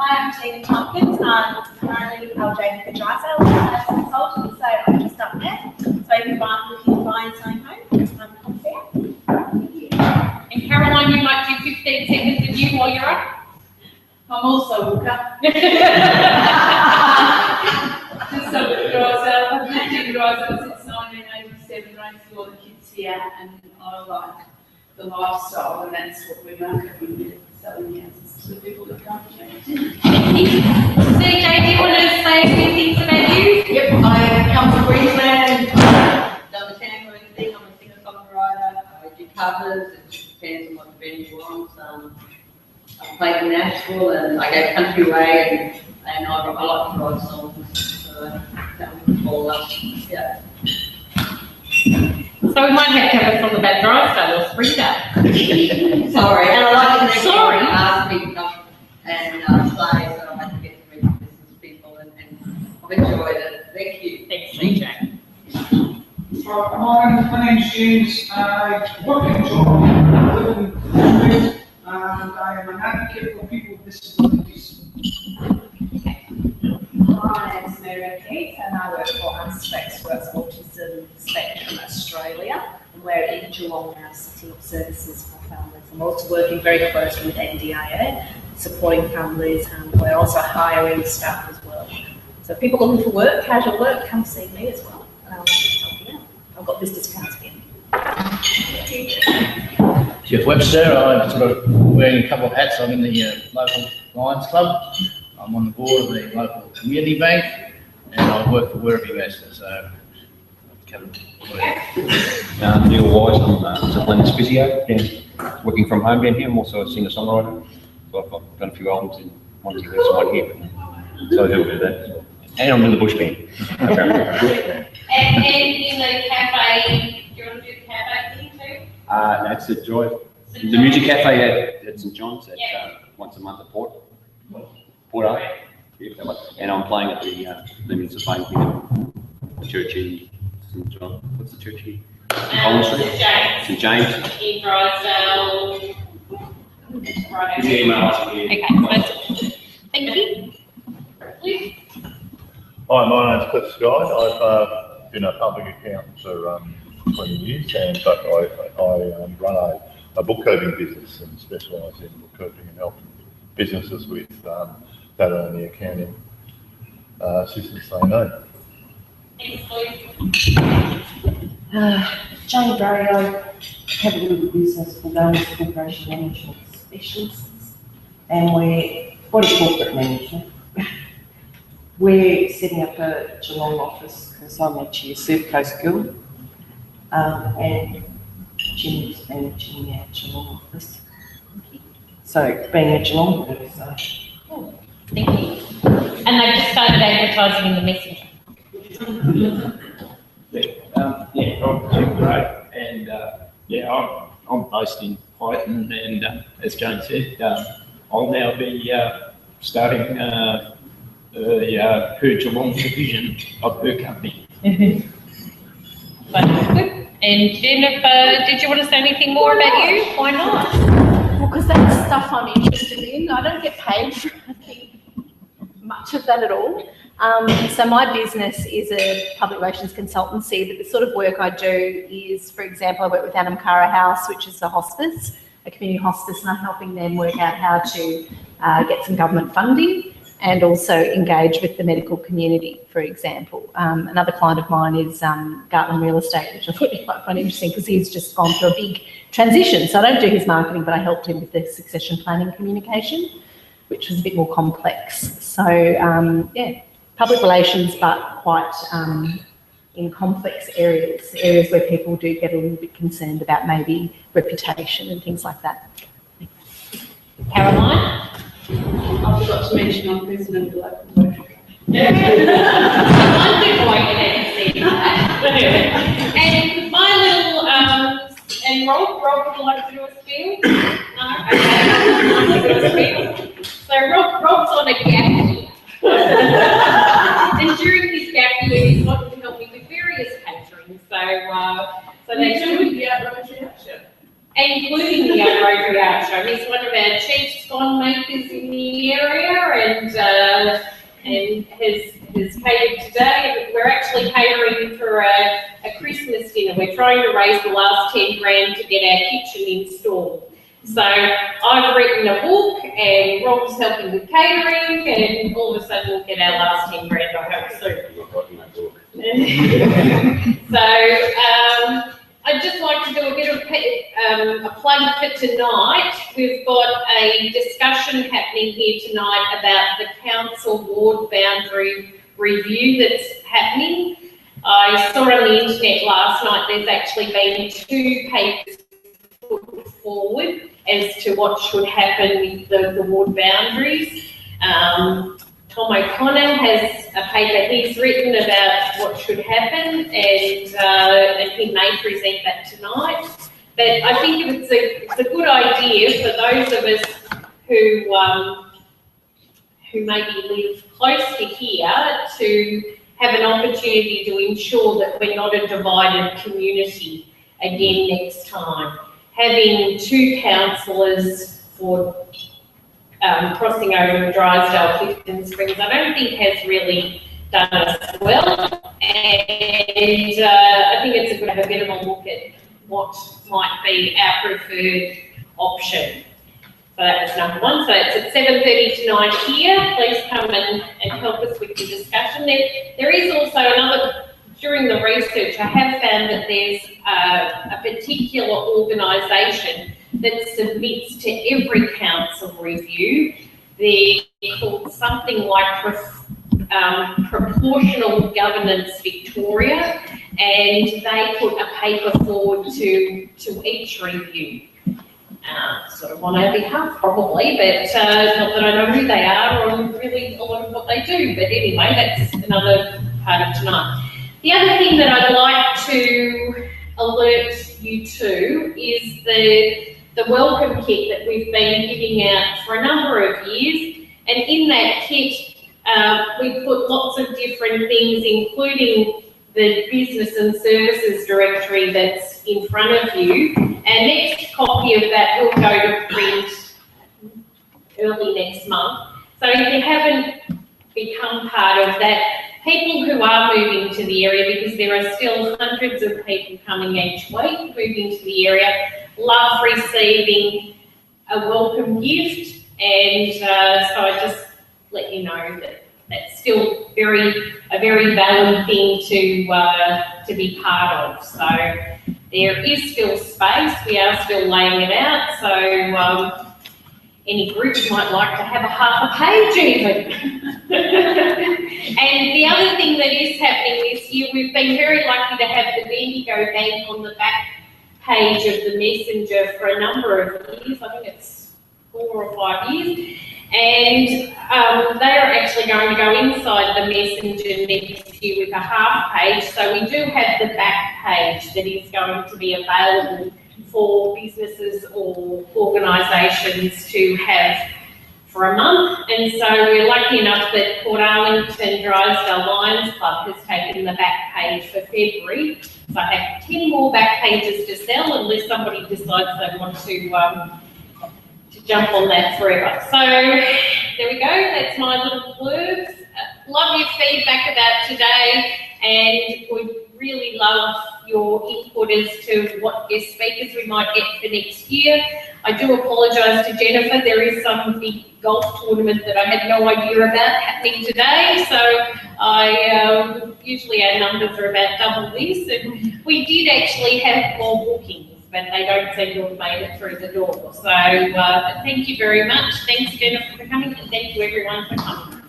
Hi, I'm Tina Tompkins. I'm currently with LJ for Drysdale as a consultant, so I'm just up there. So if you're looking to buy and selling home, come there. Thank you. And Caroline, you might do 15 seconds of you while you're up. I'm also a hooker. Just up at Drysdale. I've lived in Drysdale since 1987. I used to all the kids here, and I like the lifestyle, and that's what we're marketing with, selling houses to people that come to Thank you. CJ, do you want to say a few things about you? Yep, I come from Queensland, done the tango or anything, I'm a singer-songwriter, I do covers, it just depends on what the venue wants. I play in Nashville and I go country way and I like to write songs, so that would fall up, yeah. So we might have to have a song about Drysdale or Springdale. Sorry, and I like to Sorry. ask people to come and play, so I have to get to meet business people and I've enjoyed it. Thank you. Thanks, CJ. My name's James. I work in Geelong, live in Springdale, and I am an advocate for people with disabilities. My name is Mary Keith and I work for Unspec Works Autism Spectrum Australia, and we're in Geelong now setting up services for families. I'm also working very closely with NDIA, supporting families, and we're also hiring staff as well. So if people looking for work, casual work, come see me as well. Help you out. I've got business cards again. Jeff Webster, I'm sort of wearing a couple of hats. I'm in the local Lions Club. I'm on the board of the local community bank, and I work for Werribee Master, so I've covered Neil Wise, I'm a Blenders physio, and working from home down here. I'm also a singer-songwriter, so I've done a few albums in one US and one here, so I do a bit of that. And I'm in the bush band. And in the cafe, do you want to do the cafe thing too? That's at Joy. The music cafe at St John's at once a month at Port Up. And I'm playing at the Lemons of Fame here, the church in St John. What's the church here? St James. In Drysdale. Right. Okay, thank you. Luke? Hi, my name's Cliff Scott. I've been a public accountant for 20 years, and I run a bookkeeping business and specialise in bookkeeping and helping businesses with data and the accounting systems they need. Jane Barry, I have a little business called Owners Corporation Management Specialists, and we're body corporate management. We're setting up a Geelong office because I'm actually a Surf Coast girl, and Jim's managing our Geelong office. So being a Geelong girl, so. Thank you. And they've just started advertising in the Messenger. I'm great, and I'm based in Python, and as Jane said, I'll now be starting her Geelong division of her company. And Jennifer, did you want to say anything more about you? Why not? Well, because that's stuff I'm interested in. I don't get paid for much of that at all. So my business is a public relations consultancy, but the sort of work I do is, for example, I work with Adam Cara House, which is a hospice, a community hospice, and I'm helping them work out how to get some government funding and also engage with the medical community, for example. Another client of mine is Gartland Real Estate, which I thought was quite interesting because he's just gone through a big transition. So I don't do his marketing, but I helped him with the succession planning communication, which was a bit more complex. So yeah, public relations, but quite in complex areas where people do get a little bit concerned about maybe reputation and things like that. Caroline? I forgot to mention I'm president of the local workshop. And my little, and Rob would like to do a spiel? No? Okay. So Rob's on a gap year. And during his gap year, he's wanted to help me with various catering. So they do the Rotary Art Show. including the Rotary Art Show. He's one of our chief scone makers in the area, and has catered today. We're actually catering for a Christmas dinner. We're trying to raise the last 10 grand to get our kitchen installed. So I've written a book, and Rob's helping with catering, and all of a sudden we'll get our last 10 grand, I hope soon. So I'd just like to do a bit of a plug for tonight. We've got a discussion happening here tonight about the council ward boundary review that's happening. I saw on the internet last night there's actually been 2 papers put forward as to what should happen with the ward boundaries. Tom O'Connor has a paper he's written about what should happen, and he may present that tonight. But I think it's a good idea for those of us who maybe live close to here to have an opportunity to ensure that we're not a divided community again next time. Having 2 councillors for crossing over in Drysdale, Clifton Springs, I don't think has really done us well, and I think it's good to have a bit of a look at what might be our preferred option. So that was number 1. So it's at 7:30 tonight here. Please come and help us with the discussion. There is also another, during the research, I have found that there's a particular organisation that submits to every council review. They're called something like Proportional Governance Victoria, and they put a paper forward to each review. Sort of on our behalf probably, but not that I know who they are or really a lot of what they do, but anyway, that's another part of tonight. The other thing that I'd like to alert you to is the welcome kit that we've been giving out for a number of years, and in that kit we put lots of different things, including the business and services directory that's in front of you, and next copy of that will go to print early next month. So if you haven't become part of that, people who are moving to the area, because there are still hundreds of people coming each week moving to the area, love receiving a welcome gift, and so I just let you know that that's still a very valid thing to be part of. So there is still space. We are still laying it out. So any groups might like to have a half a page even. And the other thing that is happening this year, we've been very lucky to have the Bendigo Bank on the back page of the Messenger for a number of years. I think it's 4 or 5 years. And they are actually going to go inside the messenger next year with a half page. So we do have the back page that is going to be available for businesses or organisations to have for a month. And so we're lucky enough that Port Arlington Drysdale Lions Club has taken the back page for February. So I have 10 more back pages to sell unless somebody decides they want to jump on that forever. So there we go, that's my little blurbs. Love your feedback about today, and we really love your input as to what guest speakers we might get for next year. I do apologise to Jennifer, there is some big golf tournament that I had no idea about happening today, so usually our numbers are about double this, and we did actually have more bookings, but they don't seem to have made it through the door. So thank you very much. Thanks, Jennifer, for coming, and thank you everyone for coming.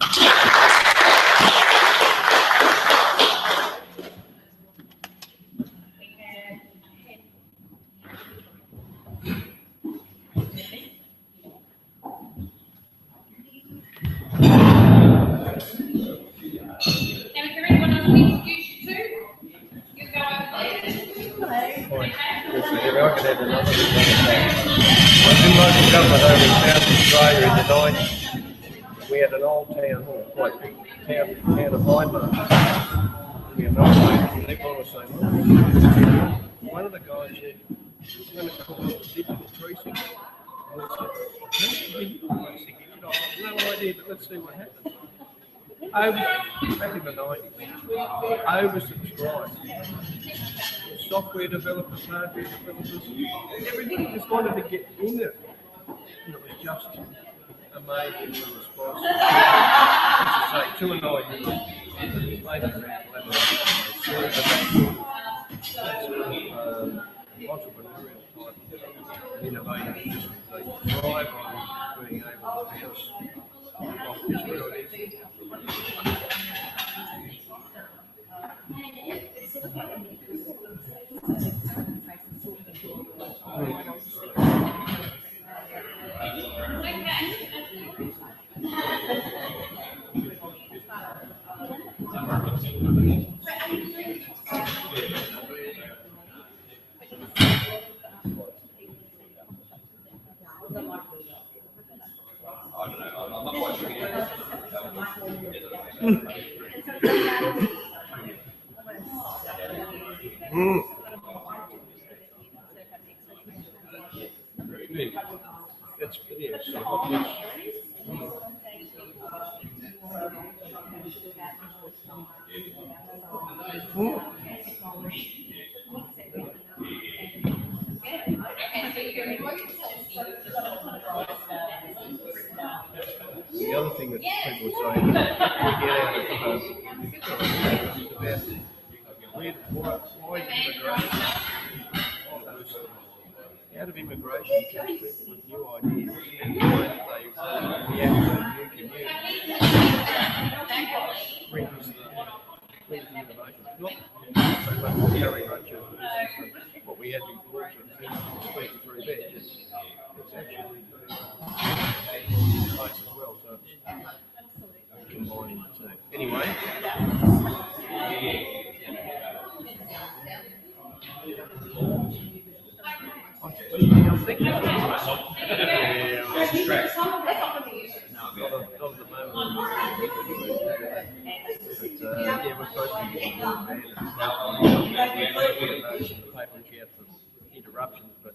Australia in the 90s, we had an old town hall, quite big town of Hindmarch. We had an old town, we lived on the same hall. One of the guys said, "I'm going to call it the digital precinct." And I said, "No idea, but let's see what happens." Back in the 90s, oversubscribed. Software developers, hardware developers, everybody just wanted to get in it. And it was just amazing the response. Let's say 2 and 9 years, maybe around 11 entrepreneurial type innovative, they thrive on being able to bounce off just real easy. The other thing that people are saying, we get out of why immigration? Out of immigration comes people with new ideas, and the way that they react to new community brings the innovation. Not so much very much of what we had before, but 23 beds. It's actually nice as well, so combining the two. Anyway. Interruptions, but